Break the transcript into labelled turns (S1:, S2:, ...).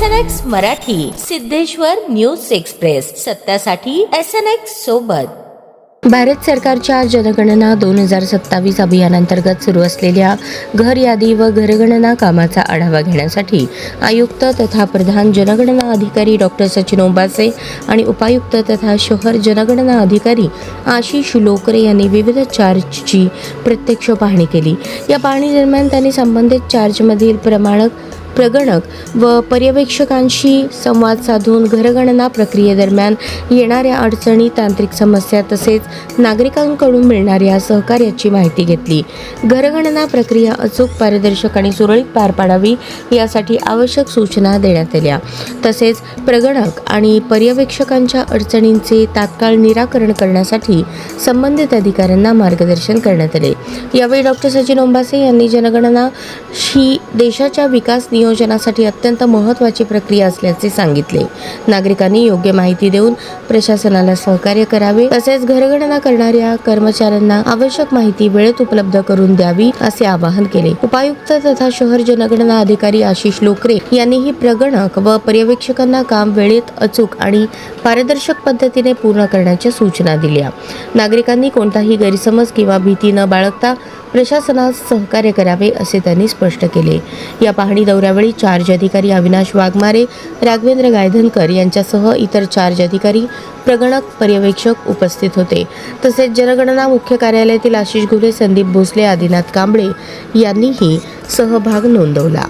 S1: SNX Marathi, Siddheshwar news express, सत्यासाठी SNX सोबत.
S2: भारत सरकारच्या जनगणना 2027 अभियानांतर्गत सुरू असलेल्या घर यादी व घरगणना कामाचा आढावा घेण्यासाठी आयुक्त तथा प्रधान जनगणना अधिकारी डॉक्टर सचिन ओंबासे आणि उपायुक्त तथा शहर जनगणना अधिकारी आशिष लोकरे यांनी विविध चार्जची प्रत्यक्ष पाहणी केली. या पाहणी दरम्यान त्यांनी संबंधित चार्जमधील प्रगणक व पर्यवेक्षकांशी संवाद साधून घरगणना प्रक्रियेदरम्यान येणाऱ्या अडचणी, तांत्रिक समस्या तसेच नागरिकांकडून मिळणाऱ्या सहकार्याची माहिती घेतली. घरगणना प्रक्रिया अचूक, पारदर्शक आणि सुरळीत पार पाडावी यासाठी आवश्यक सूचना देण्यात आल्या. तसेच प्रगणक आणि पर्यवेक्षकांच्या अडचणींचे तात्काळ निराकरण करण्यासाठी संबंधित अधिकाऱ्यांना मार्गदर्शन करण्यात आले. यावेळी डॉक्टर सचिन ओंबासे यांनी जनगणना ही देशाच्या विकास नियोजनासाठी अत्यंत महत्त्वाची प्रक्रिया असल्याचे सांगितले. नागरिकांनी योग्य माहिती देऊन प्रशासनाला सहकार्य करावे, तसेच घरगणना करणाऱ्या कर्मचाऱ्यांना आवश्यक माहिती वेळेत उपलब्ध करून द्यावी असे आवाहन केले. उपायुक्त तथा शहर जनगणना अधिकारी आशिष लोकरे यांनीही प्रगणक व पर्यवेक्षकांना काम वेळेत, अचूक आणि पारदर्शक पद्धतीने पूर्ण करण्याच्या सूचना दिल्या. नागरिकांनी कोणताही गैरसमज किंवा भीती न बाळगता प्रशासनास सहकार्य करावे असे त्यांनी स्पष्ट केले. या पाहणी दौऱ्यावेळी चार्ज अधिकारी अविनाश वाघमारे, राघवेंद्र गायधनकर यांच्यासह इतर चार्ज अधिकारी, प्रगणक, पर्यवेक्षक उपस्थित होते. तसेच जनगणना मुख्य कार्यालयातील आशिष घुले, संदीप भोसले, आदिनाथ कांबळे यांनीही सहभाग नोंदवला.